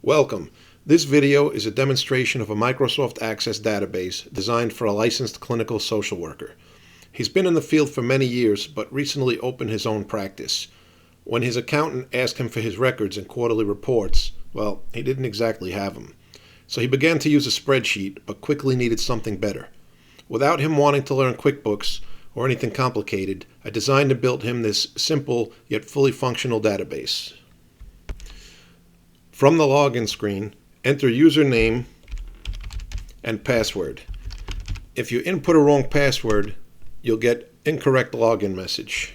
Welcome. This video is a demonstration of a Microsoft Access database designed for a licensed clinical social worker. He's been in the field for many years, but recently opened his own practice. When his accountant asked him for his records and quarterly reports, well, he didn't exactly have them. So he began to use a spreadsheet, but quickly needed something better. Without him wanting to learn QuickBooks or anything complicated, I designed and built him this simple yet fully functional database. From the login screen, enter username and password. If you input a wrong password, you'll get incorrect login message.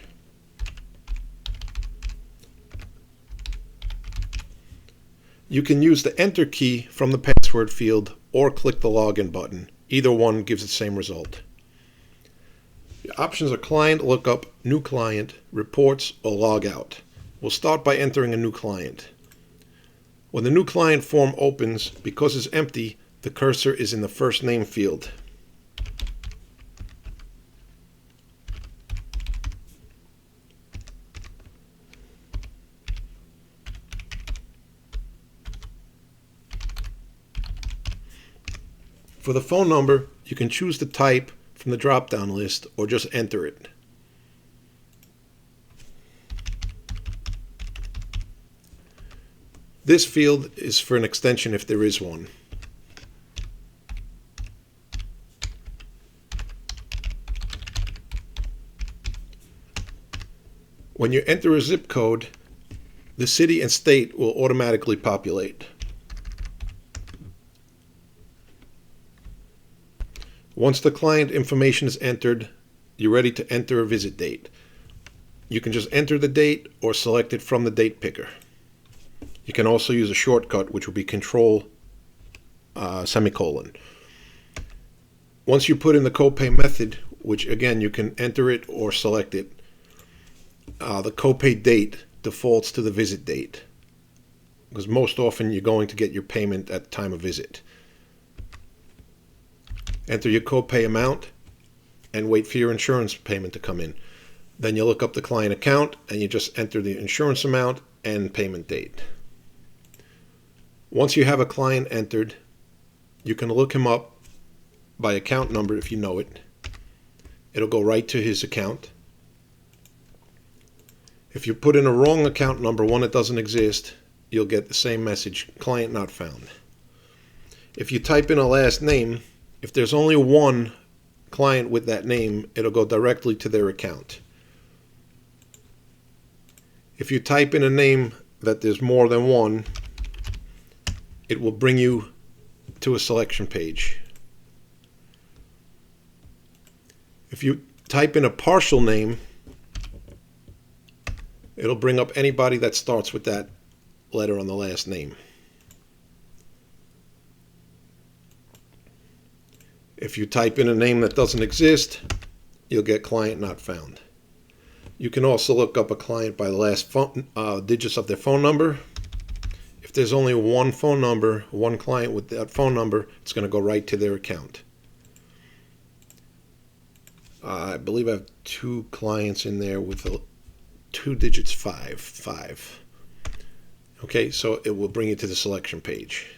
You can use the enter key from the password field or click the login button. Either one gives the same result. The options are client lookup, new client, reports, or log out. We'll start by entering a new client. When the new client form opens, because it's empty, the cursor is in the first name field. For the phone number, you can choose the type from the drop-down list or just enter it. This field is for an extension if there is one. When you enter a zip code, the city and state will automatically populate. Once the client information is entered, you're ready to enter a visit date. You can just enter the date or select it from the date picker. You can also use a shortcut, which will be Control semicolon. Once you put in the copay method, which again you can enter it or select it, the copay date defaults to the visit date, because most often you're going to get your payment at the time of visit. Enter your copay amount and wait for your insurance payment to come in. Then you look up the client account and you just enter the insurance amount and payment date. Once you have a client entered, you can look him up by account number if you know it. It'll go right to his account. If you put in a wrong account number, one that doesn't exist, you'll get the same message, client not found. If you type in a last name, if there's only one client with that name, it'll go directly to their account. If you type in a name that there's more than one, it will bring you to a selection page. If you type in a partial name, it'll bring up anybody that starts with that letter on the last name. If you type in a name that doesn't exist, you'll get client not found. You can also look up a client by the last digits of their phone number. If there's only one phone number, one client with that phone number, it's going to go right to their account. I believe I have two clients in there with two digits, five. Okay, so it will bring you to the selection page.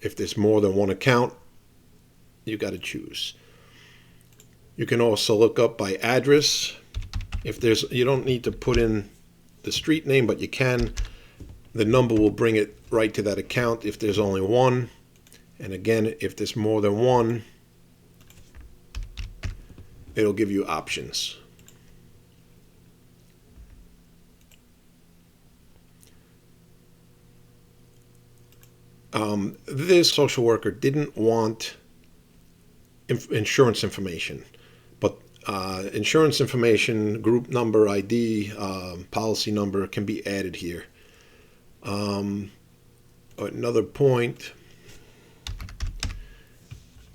If there's more than one account, you got to choose. You can also look up by address. You don't need to put in the street name, but you can. The number will bring it right to that account if there's only one. And again, if there's more than one, it'll give you options. This social worker didn't want insurance information, but insurance information, group number, ID, policy number can be added here. Another point,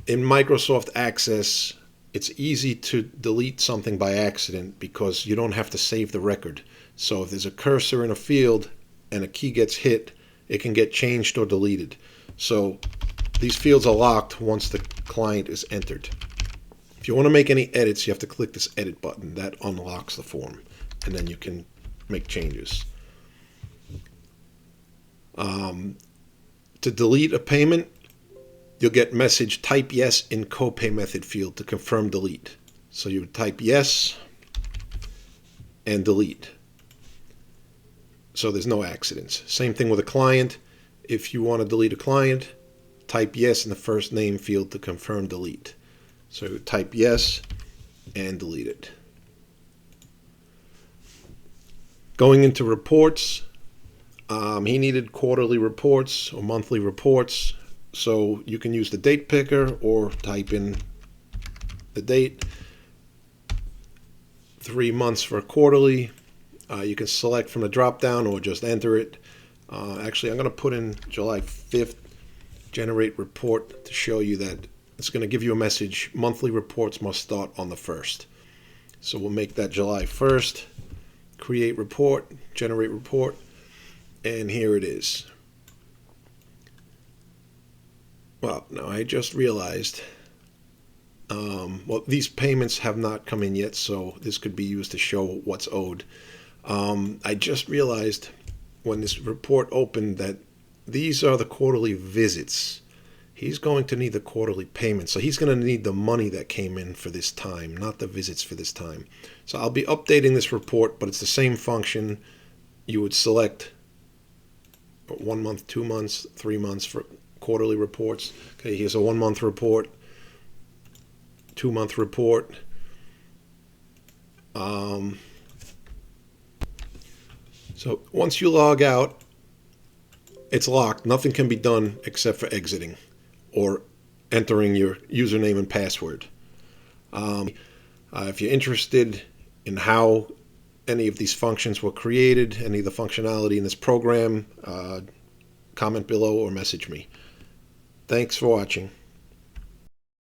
in Microsoft Access, it's easy to delete something by accident because you don't have to save the record. So if there's a cursor in a field and a key gets hit, it can get changed or deleted. So these fields are locked once the client is entered. If you want to make any edits, you have to click this edit button. That unlocks the form, and then you can make changes. To delete a payment, you'll get message type yes in copay method field to confirm delete. So you would type yes and delete. So there's no accidents. Same thing with a client. If you want to delete a client, type yes in the first name field to confirm delete. So type yes and delete it. Going into reports, he needed quarterly reports or monthly reports. So you can use the date picker or type in the date. 3 months for quarterly. You can select from the drop down or just enter it. Actually, I'm going to put in July 5th, generate report, to show you that it's going to give you a message, monthly reports must start on the 1st. So we'll make that July 1st, create report, generate report, and here it is. Well, now I just realized, well, these payments have not come in yet, so this could be used to show what's owed. I just realized when this report opened that these are the quarterly visits. He's going to need the quarterly payment, so he's going to need the money that came in for this time, not the visits for this time. So I'll be updating this report, but it's the same function. You would select 1 month, 2 months, 3 months for quarterly reports. Okay, here's a 1 month report, 2 month report. So once you log out, it's locked. Nothing can be done except for exiting or entering your username and password. If you're interested in how any of these functions were created, any of the functionality in this program, comment below or message me. Thanks for watching.